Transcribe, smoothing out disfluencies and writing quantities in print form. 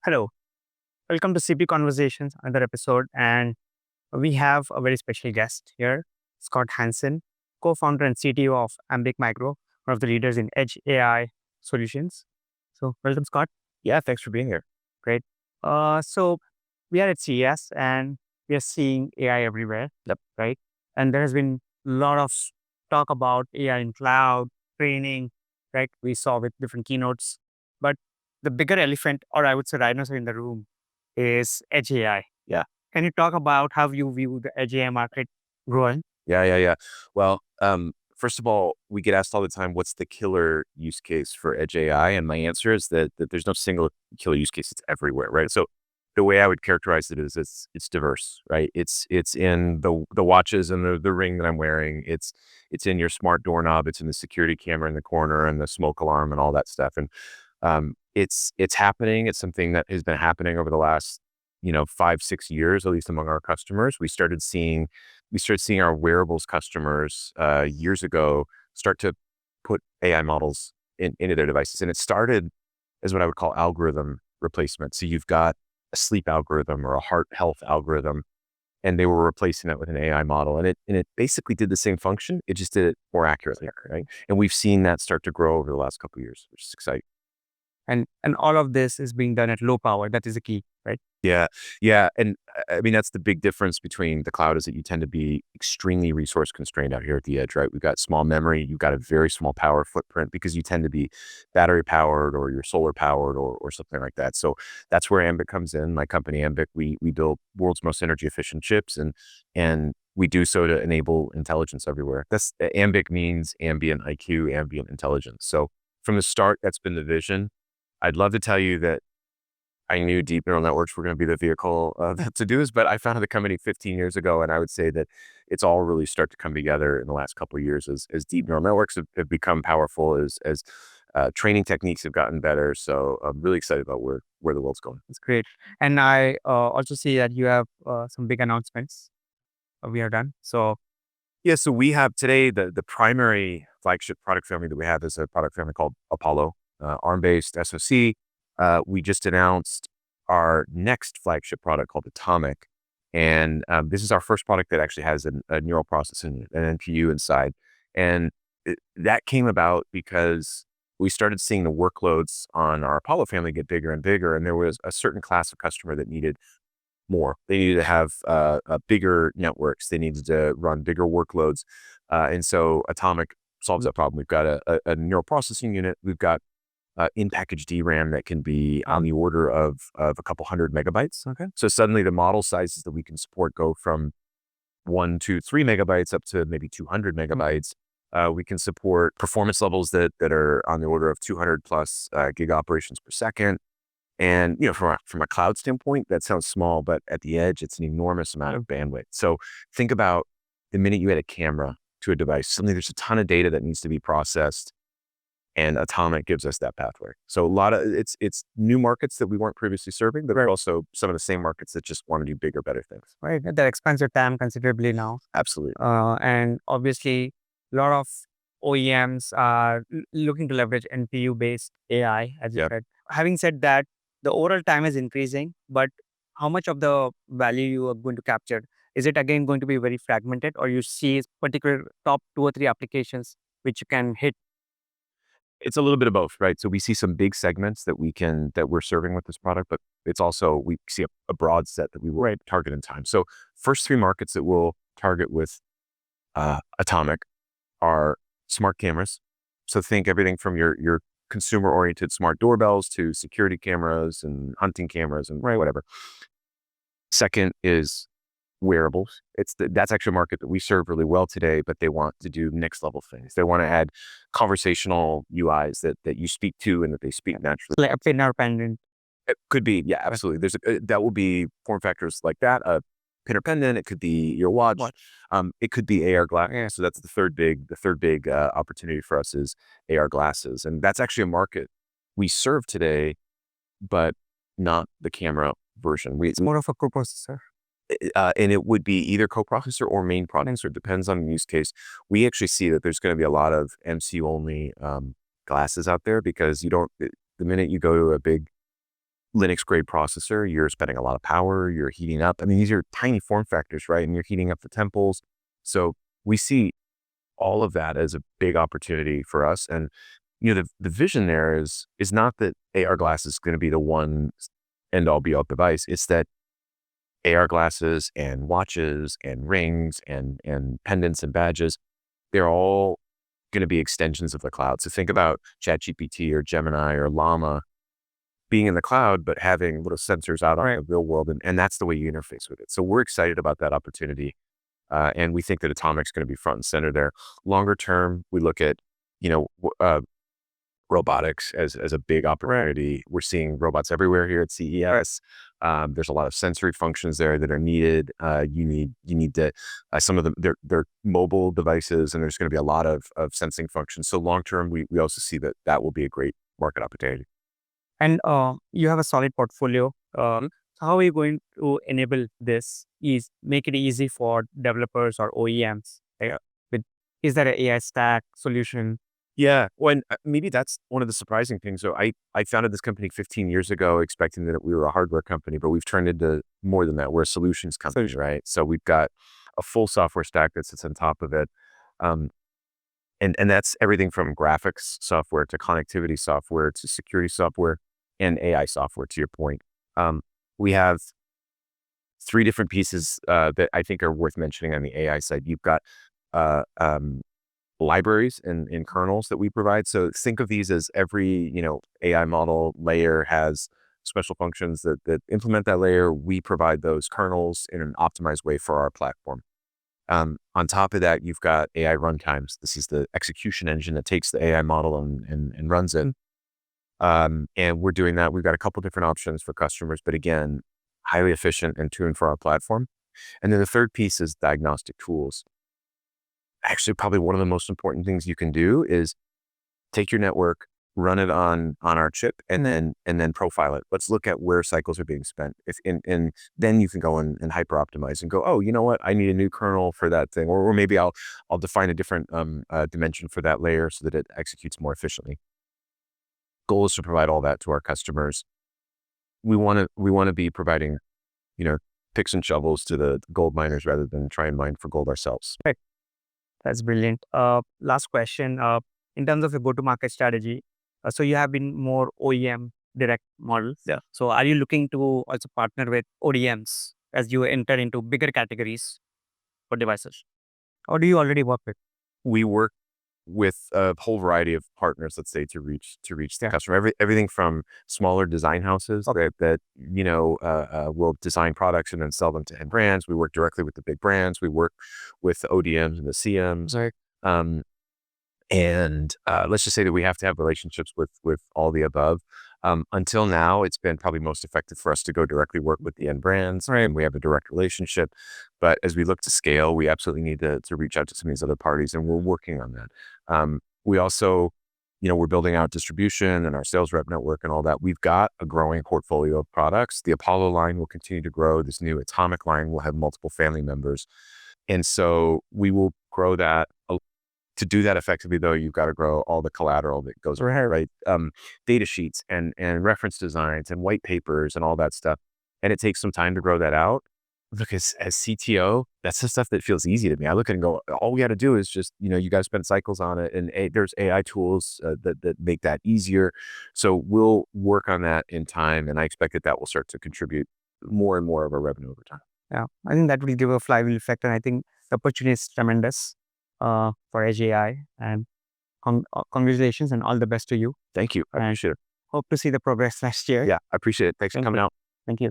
Hello, welcome to CP Conversations, another episode. And we have a very special guest here, Scott Hanson, co founder and CTO of Ambiq Micro, one of the leaders in edge AI solutions. So, welcome, Scott. Yeah, thanks for being here. Great. So, we are at CES and we are seeing AI everywhere. Yep. Right. And there has been a lot of talk about AI in cloud, training, right? We saw with different keynotes. But the bigger elephant, or I would say dinosaur in the room, is edge AI. Yeah. Can you talk about how you view the edge AI market growing? Yeah. Well, first of all, we get asked all the time, what's the killer use case for edge AI? And my answer is that there's no single killer use case. It's everywhere, right? So the way I would characterize it is it's diverse, right? It's in the watches and the ring that I'm wearing. It's in your smart doorknob. It's in the security camera in the corner and the smoke alarm and all that stuff. And it's happening. It's something that has been happening over the last 5-6 years, at least among our customers. We started seeing our wearables customers years ago start to put AI models into their devices, and it started as what I would call algorithm replacement. So you've got a sleep algorithm or a heart health algorithm, and they were replacing that with an AI model, and it basically did the same function. It just did it more accurately, right? And we've seen that start to grow over the last couple of years, which is exciting. And all of this is being done at low power. That is the key, right? Yeah. And I mean, that's the big difference between the cloud is that you tend to be extremely resource constrained out here at the edge, right? We've got small memory, you've got a very small power footprint because you tend to be battery powered or you're solar powered or something like that. So that's where Ambiq comes in. My company, Ambiq, we build world's most energy efficient chips and we do so to enable intelligence everywhere. That's Ambiq means ambient IQ, ambient intelligence. So from the start, that's been the vision. I'd love to tell you that I knew deep neural networks were going to be the vehicle to do this, but I founded the company 15 years ago, and I would say that it's all really start to come together in the last couple of years as deep neural networks have become powerful, as training techniques have gotten better. So I'm really excited about where the world's going. That's great. And I also see that you have some big announcements we are done. So, Yeah, so we have today the primary flagship product family that we have is a product family called Apollo, ARM-based SoC. We just announced our next flagship product called Atomiq. And this is our first product that actually has a neural processing, an NPU inside. And that came about because we started seeing the workloads on our Apollo family get bigger and bigger. And there was a certain class of customer that needed more. They needed to have bigger networks. They needed to run bigger workloads. And so Atomiq solves that problem. We've got a neural processing unit. We've got in-package DRAM that can be on the order of a couple hundred megabytes. okay. So suddenly the model sizes that we can support go from 1 to 3 megabytes up to maybe 200 megabytes. We can support performance levels that are on the order of 200 plus gig operations per second. And from a cloud standpoint, that sounds small, but at the edge, it's an enormous amount of bandwidth. So think about the minute you add a camera to a device, suddenly there's a ton of data that needs to be processed. And Atomiq gives us that pathway. So a lot of it's new markets that we weren't previously serving, but also some of the same markets that just want to do bigger, better things. Right. That expands your TAM considerably now. Absolutely. And obviously, a lot of OEMs are looking to leverage NPU-based AI, as you said. Having said that, the overall time is increasing, but how much of the value you are going to capture? Is it again going to be very fragmented, or you see particular top 2 or 3 applications which you can hit? It's a little bit of both, right? So we see some big segments that we're serving with this product, but it's also, we see a broad set that we will target in time. So first 3 markets that we'll target with Atomiq are smart cameras. So think everything from your consumer-oriented smart doorbells to security cameras and hunting cameras and whatever. Second is wearables. That's actually a market that we serve really well today, but they want to do next level things. They want to add conversational UIs that you speak to and that they speak naturally. Like a pin or pendant. It could be, yeah, absolutely. That will be form factors like that. A pin or pendant. It could be your watch. It could be AR glass. Yeah. So that's the third big opportunity for us is AR glasses, and that's actually a market we serve today, but not the camera version. It's more of a coprocessor. And it would be either co-processor or main processor. It depends on the use case. We actually see that there's going to be a lot of MCU only glasses out there because the minute you go to a big Linux grade processor, you're spending a lot of power, you're heating up. I mean, these are tiny form factors, right? And you're heating up the temples. So we see all of that as a big opportunity for us. And, the vision there is not that AR glasses is going to be the one end all be all device. It's that AR glasses and watches and rings and pendants and badges, they're all going to be extensions of the cloud. So think about ChatGPT or Gemini or Llama being in the cloud, but having little sensors out on the real world. And that's the way you interface with it. So we're excited about that opportunity. And we think that Atomic's going to be front and center there. Longer term, we look at, robotics as a big opportunity. We're seeing robots everywhere here at CES. There's a lot of sensory functions there that are needed. You need to, some of them, they're mobile devices, and there's going to be a lot of sensing functions. So long term, we also see that will be a great market opportunity. And you have a solid portfolio. How are you going to enable this? Make it easy for developers or OEMs? Is there an AI stack solution? Yeah, well, and maybe that's one of the surprising things. So I founded this company 15 years ago, expecting that we were a hardware company, but we've turned into more than that. We're a solutions company, right? So we've got a full software stack that sits on top of it. And that's everything from graphics software to connectivity software to security software and AI software, to your point. We have 3 different pieces that I think are worth mentioning on the AI side. You've got libraries and kernels that we provide. So think of these as every, AI model layer has special functions that implement that layer. We provide those kernels in an optimized way for our platform. On top of that, you've got AI runtimes. This is the execution engine that takes the AI model and runs it. And we're doing that. We've got a couple different options for customers, but again, highly efficient and tuned for our platform. And then the third piece is diagnostic tools. Actually, probably one of the most important things you can do is take your network, run it on our chip, and then profile it. Let's look at where cycles are being spent. And then you can go and hyper optimize and go, oh, you know what? I need a new kernel for that thing, or maybe I'll define a different dimension for that layer so that it executes more efficiently. Goal is to provide all that to our customers. We want to be providing, picks and shovels to the gold miners rather than try and mine for gold ourselves. Right. That's brilliant. Last question. In terms of your go-to-market strategy, so you have been more OEM direct models. Yeah. So are you looking to also partner with ODMs as you enter into bigger categories for devices? Or do you already work with? We work with a whole variety of partners, let's say, to reach the customer. Everything from smaller design houses that will design products and then sell them to end brands. We work directly with the big brands. We work with the ODMs and the CMs. Right. And let's just say that we have to have relationships with all the above. Until now, it's been probably most effective for us to go directly work with the end brands, Right. and we have a direct relationship. But as we look to scale, we absolutely need to reach out to some of these other parties, and we're working on that. We also, we're building out distribution and our sales rep network and all that. We've got a growing portfolio of products. The Apollo line will continue to grow. This new Atomiq line will have multiple family members. And so we will grow that. To do that effectively, though, you've got to grow all the collateral that goes with it, right? Data sheets and reference designs and white papers and all that stuff. And it takes some time to grow that out. Look, as CTO, that's the stuff that feels easy to me. I look at it and go, all we got to do is just, you guys spend cycles on it, and there's AI tools that make that easier. So we'll work on that in time, and I expect that will start to contribute more and more of our revenue over time. Yeah, I think that will give a flywheel effect, and I think the opportunity is tremendous for Edge AI. And congratulations and all the best to you. Thank you. I appreciate it. Hope to see the progress next year. Yeah, I appreciate it. Thanks for coming out. Thank you.